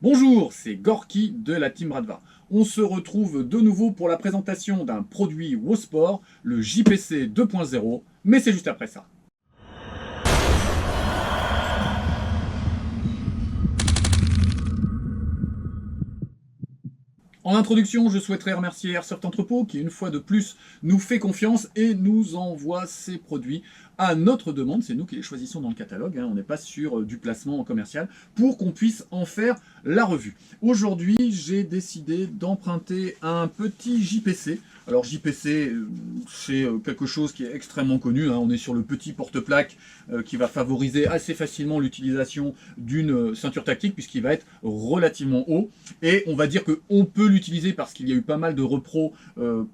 Bonjour, c'est Gorky de la Team Radva. On se retrouve de nouveau pour la présentation d'un produit WOSport, le JPC 2.0, mais c'est juste après ça. En introduction, je souhaiterais remercier Airsoft Entrepôt qui, une fois de plus, nous fait confiance et nous envoie ses produits à notre demande. C'est nous qui les choisissons dans le catalogue, on n'est pas sur du placement commercial, pour qu'on puisse en faire la revue. Aujourd'hui, j'ai décidé d'emprunter un petit JPC. Alors JPC, c'est quelque chose qui est extrêmement connu, on est sur le petit porte-plaque qui va favoriser assez facilement l'utilisation d'une ceinture tactique puisqu'il va être relativement haut. Et on va dire qu'on peut l'utiliser parce qu'il y a eu pas mal de repros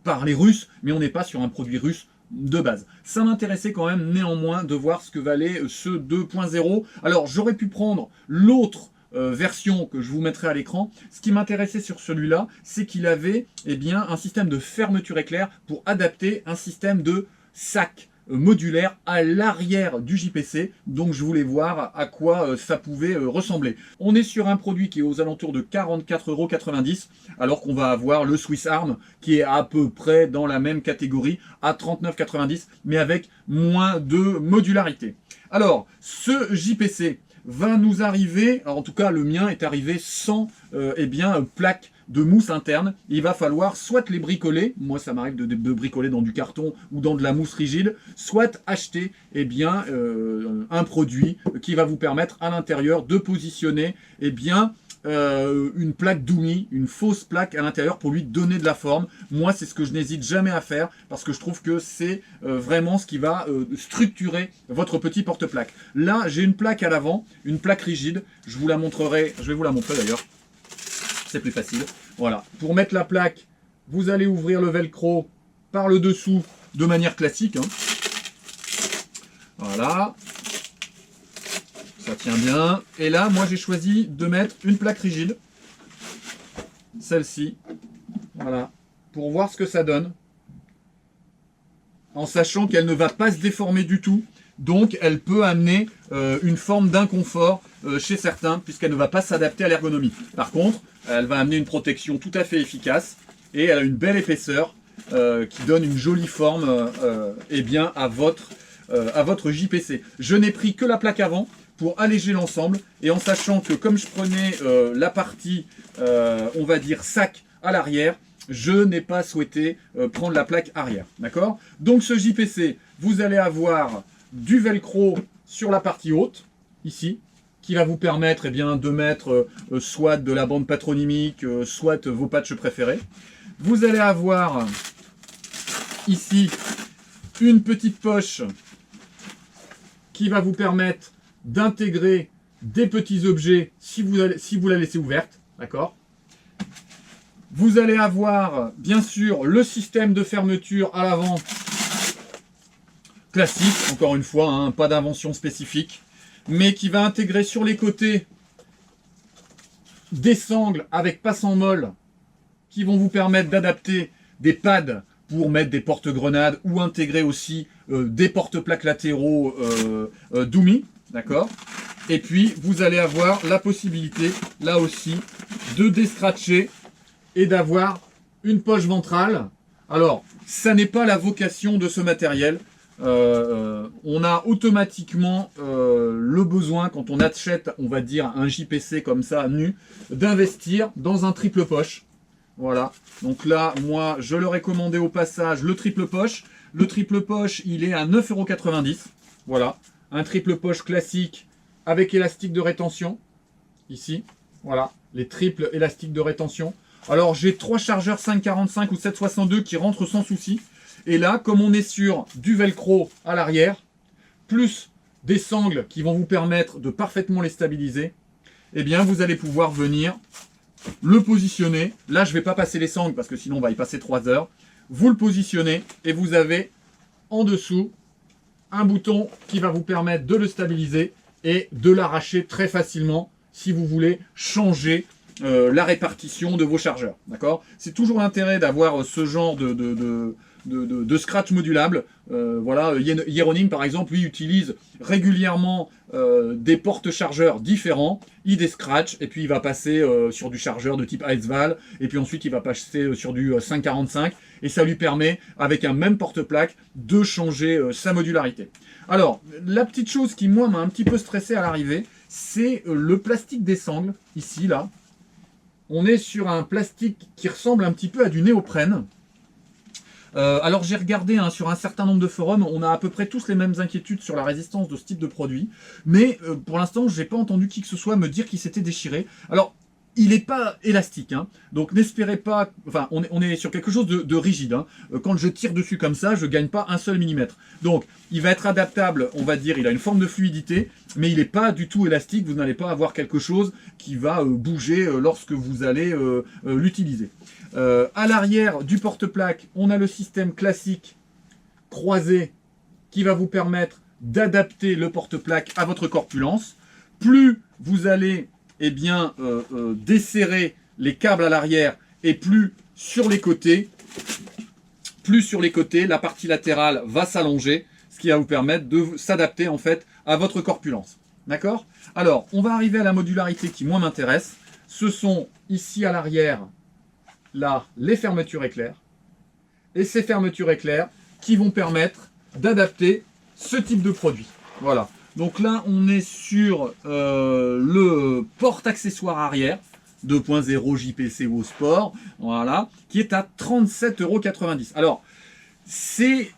par les Russes, mais on n'est pas sur un produit russe de base. Ça m'intéressait quand même néanmoins de voir ce que valait ce 2.0. Alors j'aurais pu prendre l'autre version que je vous mettrai à l'écran. Ce qui m'intéressait sur celui-là, c'est qu'il avait un système de fermeture éclair pour adapter un système de sac modulaire à l'arrière du JPC, donc je voulais voir à quoi ça pouvait ressembler. On est sur un produit qui est aux alentours de 44,90 €, alors qu'on va avoir le Swiss Arm qui est à peu près dans la même catégorie à 39,90 €, mais avec moins de modularité. Alors, ce JPC va nous arriver, en tout cas le mien est arrivé sans plaque de mousse interne. Il va falloir soit les bricoler, moi ça m'arrive de bricoler dans du carton ou dans de la mousse rigide, soit acheter un produit qui va vous permettre à l'intérieur de positionner une plaque Doumi, une fausse plaque à l'intérieur pour lui donner de la forme. Moi, c'est ce que je n'hésite jamais à faire parce que je trouve que c'est vraiment ce qui va structurer votre petit porte-plaque. Là, j'ai une plaque à l'avant, une plaque rigide. Je vous la montrerai, je vais vous la montrer d'ailleurs. C'est plus facile. Voilà. Pour mettre la plaque, vous allez ouvrir le velcro par le dessous de manière classique. Voilà. Ça tient bien. Et là, moi, j'ai choisi de mettre une plaque rigide. Celle-ci. Voilà. Pour voir ce que ça donne. En sachant qu'elle ne va pas se déformer du tout. Donc, elle peut amener une forme d'inconfort chez certains, puisqu'elle ne va pas s'adapter à l'ergonomie. Par contre, elle va amener une protection tout à fait efficace. Et elle a une belle épaisseur qui donne une jolie forme à votre JPC. Je n'ai pris que la plaque avant pour alléger l'ensemble, et en sachant que comme je prenais la partie, on va dire, sac à l'arrière, je n'ai pas souhaité prendre la plaque arrière. D'accord? Donc ce JPC, vous allez avoir du velcro sur la partie haute, ici, qui va vous permettre de mettre soit de la bande patronymique, soit vos patchs préférés. Vous allez avoir ici une petite poche qui va vous permettre d'intégrer des petits objets si vous la laissez ouverte, d'accord? Vous allez avoir bien sûr le système de fermeture à l'avant classique, encore une fois, pas d'invention spécifique, mais qui va intégrer sur les côtés des sangles avec passe en molle qui vont vous permettre d'adapter des pads pour mettre des porte-grenades ou intégrer aussi des porte-plaques latéraux Doumi, d'accord? Et puis vous allez avoir la possibilité là aussi de descratcher et d'avoir une poche ventrale. Alors ça n'est pas la vocation de ce matériel. On a automatiquement le besoin, quand on achète, on va dire, un JPC comme ça nu, d'investir dans un triple poche. Voilà, donc là, moi, je leur ai commandé au passage le triple poche. Le triple poche, il est à 9,90 €. Voilà, un triple poche classique avec élastique de rétention. Ici, voilà, les triples élastiques de rétention. Alors, j'ai 3 chargeurs 5,45 ou 7,62 qui rentrent sans souci. Et là, comme on est sur du velcro à l'arrière, plus des sangles qui vont vous permettre de parfaitement les stabiliser, vous allez pouvoir venir le positionner. Là, je ne vais pas passer les sangles parce que sinon on va y passer 3 heures. Vous le positionnez et vous avez en dessous un bouton qui va vous permettre de le stabiliser et de l'arracher très facilement si vous voulez changer la répartition de vos chargeurs. D'accord? C'est toujours l'intérêt d'avoir ce genre de scratch modulable. Voilà, Yeroning par exemple, lui utilise régulièrement des porte-chargeurs différents, il des scratch, et puis il va passer sur du chargeur de type ASVAL, et puis ensuite il va passer sur du 545, et ça lui permet, avec un même porte-plaque, de changer sa modularité. Alors, la petite chose qui, moi, m'a un petit peu stressé à l'arrivée, c'est le plastique des sangles, ici, là. On est sur un plastique qui ressemble un petit peu à du néoprène. Alors j'ai regardé sur un certain nombre de forums, on a à peu près tous les mêmes inquiétudes sur la résistance de ce type de produit, mais pour l'instant j'ai pas entendu qui que ce soit me dire qu'il s'était déchiré. Alors il n'est pas élastique, hein, donc n'espérez pas, enfin on est sur quelque chose de rigide, hein. Quand je tire dessus comme ça, je gagne pas un seul millimètre. Donc il va être adaptable, on va dire, il a une forme de fluidité, mais il n'est pas du tout élastique, vous n'allez pas avoir quelque chose qui va bouger lorsque vous allez l'utiliser. À l'arrière du porte-plaque, on a le système classique croisé qui va vous permettre d'adapter le porte-plaque à votre corpulence. Plus vous allez desserrer les câbles à l'arrière et plus sur les côtés, la partie latérale va s'allonger, ce qui va vous permettre de s'adapter en fait à votre corpulence. D'accord? Alors, on va arriver à la modularité qui moi m'intéresse. Ce sont ici à l'arrière, là, les fermetures éclairs. Et ces fermetures éclairs qui vont permettre d'adapter ce type de produit. Voilà. Donc là, on est sur le porte-accessoire arrière 2.0 JPC au sport, voilà, qui est à 37,90 €. Alors, c'est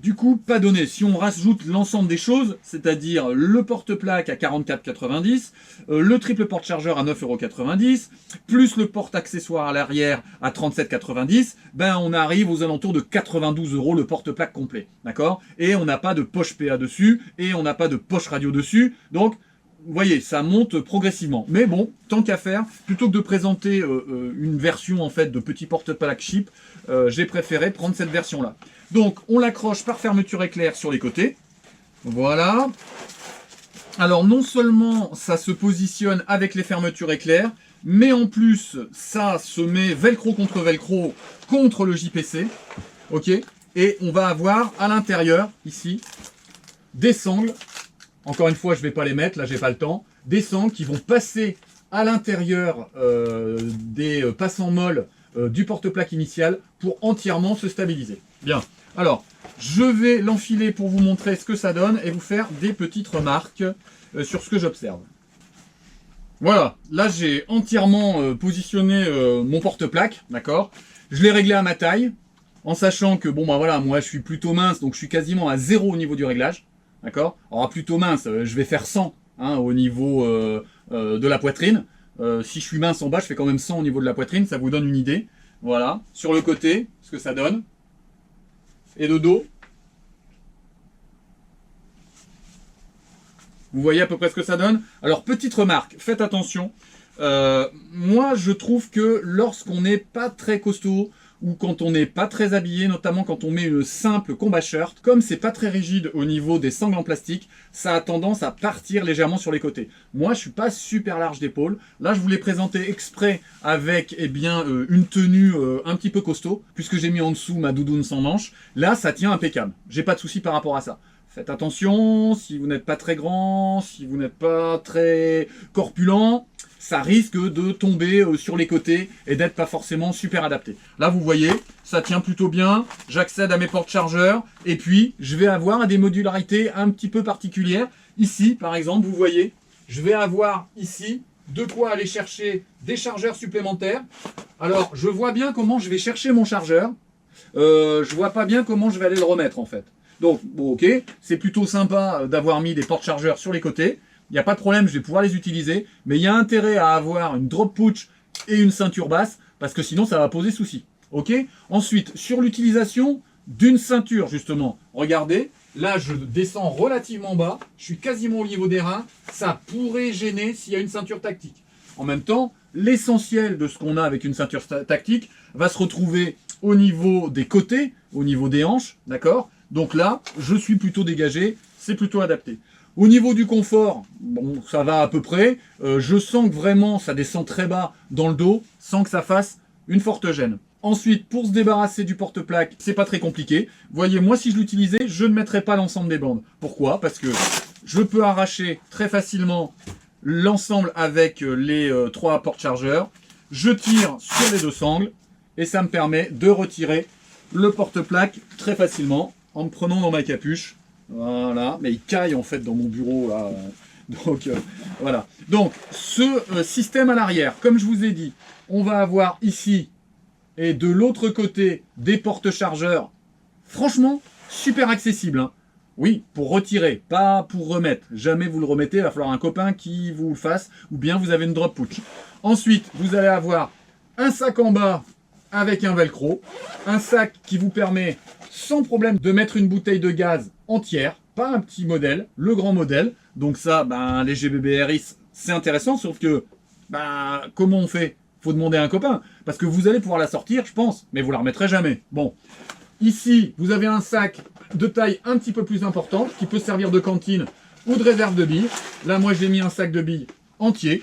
du coup pas donné. Si on rajoute l'ensemble des choses, c'est-à-dire le porte-plaque à 44,90 €, le triple porte-chargeur à 9,90 €, plus le porte-accessoire à l'arrière à 37,90 €, ben on arrive aux alentours de 92 € le porte-plaque complet, d'accord? Et on n'a pas de poche PA dessus, et on n'a pas de poche radio dessus, donc vous voyez, ça monte progressivement. Mais bon, tant qu'à faire, plutôt que de présenter une version en fait de petit porte-plaque cheap, j'ai préféré prendre cette version-là. Donc, on l'accroche par fermeture éclair sur les côtés. Voilà. Alors, non seulement ça se positionne avec les fermetures éclair, mais en plus, ça se met velcro contre le JPC. Ok. Et on va avoir à l'intérieur, ici, des sangles. Encore une fois, je ne vais pas les mettre, là j'ai pas le temps. Des sangles qui vont passer à l'intérieur des passants molles du porte-plaque initial pour entièrement se stabiliser. Bien. Alors, je vais l'enfiler pour vous montrer ce que ça donne et vous faire des petites remarques sur ce que j'observe. Voilà, là j'ai entièrement positionné mon porte-plaque, d'accord? Je l'ai réglé à ma taille, en sachant que, bon bah voilà, moi je suis plutôt mince, donc je suis quasiment à 0 au niveau du réglage. D'accord? Alors plutôt mince, je vais faire 100 au niveau de la poitrine. Si je suis mince en bas, je fais quand même 100 au niveau de la poitrine, ça vous donne une idée. Voilà. Sur le côté, ce que ça donne. Et de dos. Vous voyez à peu près ce que ça donne? Alors petite remarque, faites attention. Moi je trouve que lorsqu'on n'est pas très costaud, ou quand on n'est pas très habillé, notamment quand on met une simple combat shirt, comme c'est pas très rigide au niveau des sangles en plastique, ça a tendance à partir légèrement sur les côtés. Moi, je suis pas super large d'épaule. Là, je vous l'ai présenté exprès avec une tenue un petit peu costaud, puisque j'ai mis en dessous ma doudoune sans manches. Là, ça tient impeccable. J'ai pas de souci par rapport à ça. Faites attention, si vous n'êtes pas très grand, si vous n'êtes pas très corpulent, ça risque de tomber sur les côtés et d'être pas forcément super adapté. Là, vous voyez, ça tient plutôt bien. J'accède à mes porte-chargeurs et puis je vais avoir des modularités un petit peu particulières. Ici, par exemple, vous voyez, je vais avoir ici de quoi aller chercher des chargeurs supplémentaires. Alors, je vois bien comment je vais chercher mon chargeur. Je vois pas bien comment je vais aller le remettre en fait. Donc, bon, ok, c'est plutôt sympa d'avoir mis des porte-chargeurs sur les côtés. Il n'y a pas de problème, je vais pouvoir les utiliser. Mais il y a intérêt à avoir une drop pouch et une ceinture basse, parce que sinon ça va poser souci. Ok. Ensuite, sur l'utilisation d'une ceinture, justement, regardez, là je descends relativement bas, je suis quasiment au niveau des reins, ça pourrait gêner s'il y a une ceinture tactique. En même temps, l'essentiel de ce qu'on a avec une ceinture tactique va se retrouver au niveau des côtés, au niveau des hanches, d'accord? Donc là, je suis plutôt dégagé, c'est plutôt adapté. Au niveau du confort, bon, ça va à peu près. Je sens que vraiment, ça descend très bas dans le dos, sans que ça fasse une forte gêne. Ensuite, pour se débarrasser du porte-plaque, c'est pas très compliqué. Vous voyez, moi, si je l'utilisais, je ne mettrais pas l'ensemble des bandes. Pourquoi? Parce que je peux arracher très facilement l'ensemble avec les 3 porte-chargeurs. Je tire sur les 2 sangles et ça me permet de retirer le porte-plaque très facilement en me prenant dans ma capuche. Voilà, mais il caille en fait dans mon bureau là. Donc voilà. Donc ce système à l'arrière, comme je vous ai dit, on va avoir ici et de l'autre côté des porte-chargeurs. Franchement, super accessible. Hein. Oui, pour retirer, pas pour remettre. Jamais vous le remettez, il va falloir un copain qui vous le fasse, ou bien vous avez une drop pouch. Ensuite, vous allez avoir un sac en bas avec un velcro, un sac qui vous permet sans problème de mettre une bouteille de gaz entière, pas un petit modèle, le grand modèle. Donc ça, ben, les GBBRX, c'est intéressant, sauf que, ben, comment on fait? Faut demander à un copain, parce que vous allez pouvoir la sortir, je pense, mais vous la remettrez jamais. Bon, ici, vous avez un sac de taille un petit peu plus importante, qui peut servir de cantine ou de réserve de billes. Là, moi, j'ai mis un sac de billes entier.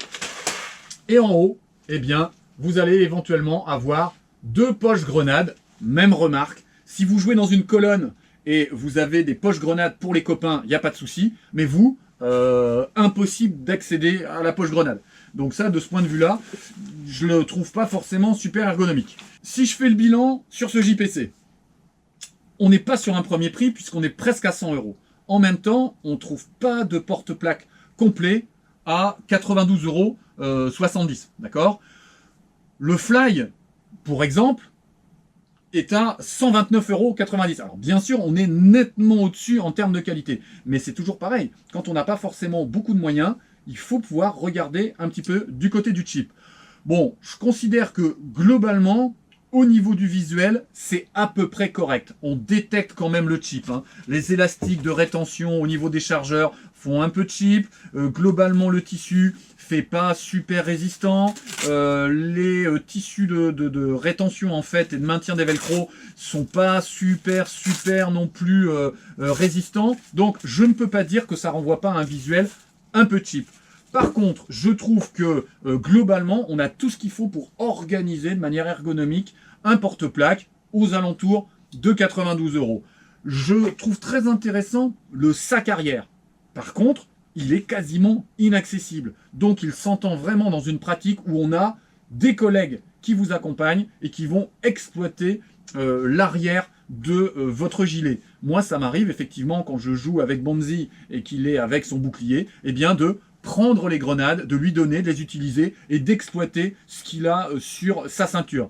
Et en haut, eh bien, vous allez éventuellement avoir 2 poches grenades. Même remarque, si vous jouez dans une colonne et vous avez des poches grenades pour les copains, il n'y a pas de souci. Mais vous, impossible d'accéder à la poche grenade. Donc ça, de ce point de vue-là, je le trouve pas forcément super ergonomique. Si je fais le bilan sur ce JPC, on n'est pas sur un premier prix puisqu'on est presque à 100 €. En même temps, on ne trouve pas de porte-plaque complet à 92,70 €. D'accord? Le Fly, pour exemple, est à 129,90 €. Alors bien sûr, on est nettement au-dessus en termes de qualité. Mais c'est toujours pareil. Quand on n'a pas forcément beaucoup de moyens, il faut pouvoir regarder un petit peu du côté du chip. Bon, je considère que globalement, au niveau du visuel, c'est à peu près correct. On détecte quand même le chip. Hein. Les élastiques de rétention au niveau des chargeurs font un peu cheap. Globalement, le tissu fait pas super résistant. Les tissus de rétention en fait et de maintien des velcro sont pas super non plus résistants. Donc, je ne peux pas dire que ça renvoie pas à un visuel un peu cheap. Par contre, je trouve que globalement, on a tout ce qu'il faut pour organiser de manière ergonomique un porte-plaque aux alentours de 92 €. Je trouve très intéressant le sac arrière. Par contre, il est quasiment inaccessible. Donc, il s'entend vraiment dans une pratique où on a des collègues qui vous accompagnent et qui vont exploiter l'arrière de votre gilet. Moi, ça m'arrive effectivement quand je joue avec Bonzi et qu'il est avec son bouclier, eh bien de prendre les grenades, de lui donner, de les utiliser et d'exploiter ce qu'il a sur sa ceinture.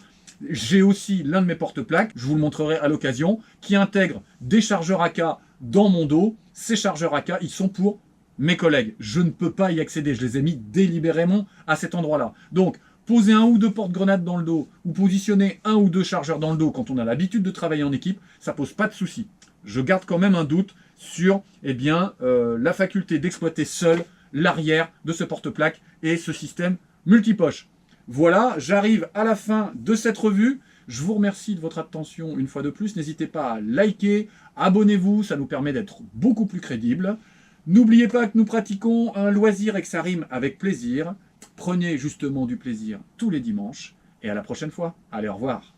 J'ai aussi l'un de mes porte-plaques, je vous le montrerai à l'occasion, qui intègre des chargeurs AK dans mon dos. Ces chargeurs AK, ils sont pour mes collègues. Je ne peux pas y accéder, je les ai mis délibérément à cet endroit-là. Donc, poser 1 ou 2 porte-grenades dans le dos ou positionner 1 ou 2 chargeurs dans le dos quand on a l'habitude de travailler en équipe, ça pose pas de souci. Je garde quand même un doute sur la faculté d'exploiter seul l'arrière de ce porte-plaque et ce système multipoche. Voilà, j'arrive à la fin de cette revue. Je vous remercie de votre attention une fois de plus. N'hésitez pas à liker, abonnez-vous, ça nous permet d'être beaucoup plus crédibles. N'oubliez pas que nous pratiquons un loisir et que ça rime avec plaisir. Prenez justement du plaisir tous les dimanches et à la prochaine fois. Allez, au revoir.